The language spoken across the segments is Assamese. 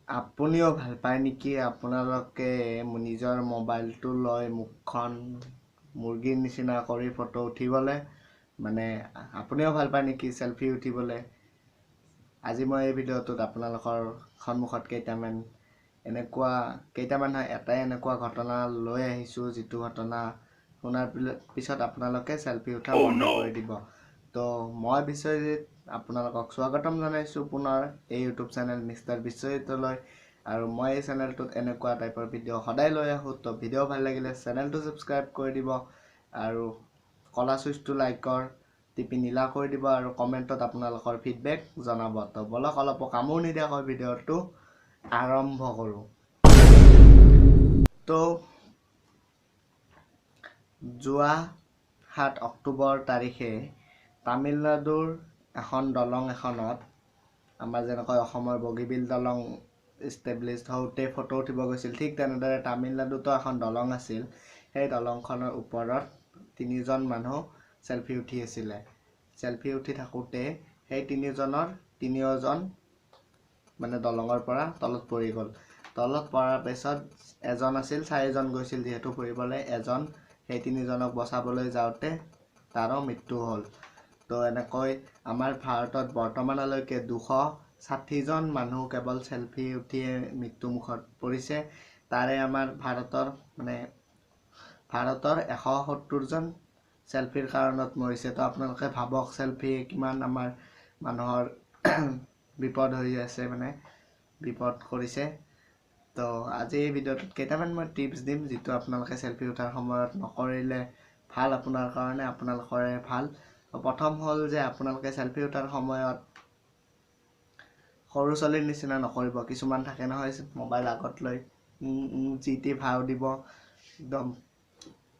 আপুনিও ভাল পায় নেকি আপোনালোকে নিজৰ মোবাইলটো লৈ মুখখন মুৰ্গীৰ নিচিনা কৰি ফটো উঠিবলৈ মানে আপুনিও ভাল পায় নেকি সেলফি উঠিবলৈ আজি মই এই ভিডিঅ'টোত আপোনালোকৰ সন্মুখত কেইটামান এটাই এনেকুৱা ঘটনা লৈ আহিছোঁ যিটো ঘটনা শুনাৰ পিছত আপোনালোকে সেলফি উঠা বন্ধ কৰি দিব তো মই বিশ্বজিৎ আপোনালোকক স্বাগতম জনাইছোঁ পুনৰ এই ইউটিউব চেনেল মিষ্টাৰ বিশ্বজিতলৈ আৰু মই এই চেনেলটোত এনেকুৱা টাইপৰ ভিডিঅ' সদায় লৈ আহোঁ তো ভিডিঅ' ভাল লাগিলে চেনেলটো ছাবস্ক্ৰাইব কৰি দিব আৰু কলা চুইচটো লাইকৰ টিপি নীলা কৰি দিব আৰু কমেণ্টত আপোনালোকৰ ফিডবেক জনাব তো বলক অলপ কামোৰ নিদিয়াকৈ ভিডিঅ'টো আৰম্ভ কৰোঁ তো যোৱা 7 অক্টোবৰ তাৰিখে তামিলনাডুৰ এখন দলং এখনত আমাৰ যেনেকৈ অসমৰ বগীবিল দলং ইষ্টেব্লিছড হওঁতে ফটো উঠিব গৈছিল ঠিক তেনেদৰে তামিলনাডুতো এখন দলং আছিল সেই দলংখনৰ ওপৰত 3জন মানুহ সেলফি উঠি আছিলে সেলফি উঠি থাকোঁতে সেই 3জন মানে দলঙৰ পৰা তলত পৰি গ'ল তলত পৰাৰ পিছত এজন আছিল 4জন গৈছিল যিহেতু ফুৰিবলৈ এজন সেই 3জনক বচাবলৈ যাওঁতে তাৰো মৃত্যু হ'ল তো এনেকৈ আমাৰ ভাৰতত বৰ্তমানলৈকে 260জন মানুহ কেৱল সেলফি উঠিয়ে মৃত্যুমুখত পৰিছে তাৰে আমাৰ ভাৰতৰ 170জন সেলফিৰ কাৰণত মৰিছে তো আপোনালোকে ভাবক সেলফি কিমান আমাৰ মানুহৰ বিপদ হৈ আছে বিপদ কৰিছে তো আজি এই ভিডিঅ'টোত কেইটামান মই টিপছ দিম যিটো আপোনালোকে সেলফি উঠাৰ সময়ত নকৰিলে ভাল আপোনাৰ কাৰণে আপোনালোকৰে ভাল প্ৰথম হ'ল যে আপোনালোকে সেলফি উঠাৰ সময়ত সৰু ছোৱালীৰ নিচিনা নকৰিব কিছুমান থাকে নহয় মোবাইল আগত লৈ জি টি ভাও দিব একদম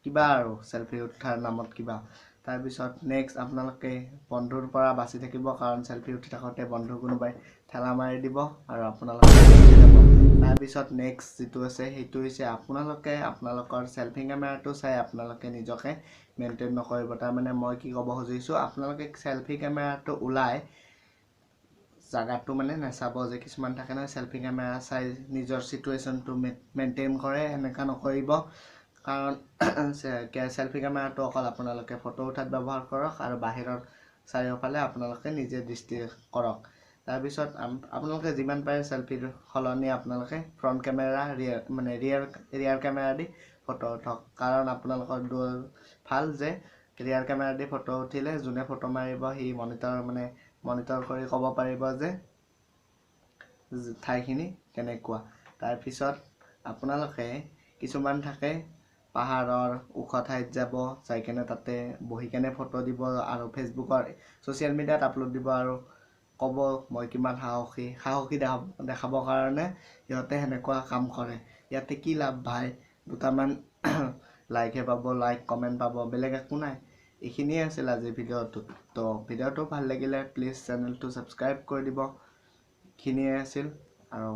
কিবা আৰু সেলফি উঠাৰ নামত কিবা তাৰপিছত নেক্সট আপোনালোকে বন্ধুৰ পৰা বাচি থাকিব কাৰণ সেলফি উঠি থাকোঁতে বন্ধু কোনোবাই ঠেলা মাৰি দিব আৰু আপোনালোকে গুচি যাব তাৰপিছত নেক্সট যিটো আছে সেইটো হৈছে আপোনালোকে আপোনালোকৰ সেলফি কেমেৰাটো চাই আপোনালোকে নিজকে মেইনটেইন নকৰিব তাৰমানে মই কি ক'ব খুজিছোঁ আপোনালোকে সেলফি কেমেৰাটো ওলাই জাগাটো নেচাব যে কিছুমান থাকে নহয় সেলফি কেমেৰা চাই নিজৰ সিচুৱেশ্যনটো মেইনটেইন কৰে এনেকুৱা নকৰিব কাৰণ সেলফি কেমেৰাটো অকল আপোনালোকে ফটো উঠাত ব্যৱহাৰ কৰক আৰু বাহিৰৰ চাৰিওফালে আপোনালোকে নিজে দৃষ্টি কৰক তাৰপিছত আপোনালোকে যিমান পাৰে সেলফিৰ সলনি আপোনালোকে ফ্ৰণ্ট কেমেৰা ৰিয়াৰ কেমেৰা দি ফটো উঠক কাৰণ আপোনালোকৰ ভাল যে ৰিয়াৰ কেমেৰা দি ফটো উঠিলে যোনে ফটো মাৰিব সি মনিটৰ কৰি ক'ব পাৰিব যে ঠাইখিনি কেনেকুৱা তাৰপিছত আপোনালোকে কিছুমান থাকে পাহাৰৰ ওখ ঠাইত যাই কেনে তাতে বহি কেনে ফটো দিব আৰু ফেচবুকৰ ছ'চিয়েল মিডিয়াত আপলোড দিব আৰু ক'ব মই কিমান সাহসী দেখাবৰ কাৰণে সিহঁতে সেনেকুৱা কাম কৰে ইয়াতে কি লাভ ভাই দুটামান লাইকহে পাব লাইক কমেণ্ট পাব বেলেগ একো নাই এইখিনিয়ে আছিল আজি ভিডিঅ'টোত তো ভিডিঅ'টো ভাল লাগিলে প্লিজ চেনেলটো ছাবস্ক্ৰাইব কৰি দিব এইখিনিয়ে আছিল আৰু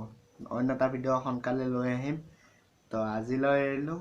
অন্য এটা ভিডিঅ' সোনকালে লৈ আহিম তো আজিলৈ এৰিলোঁ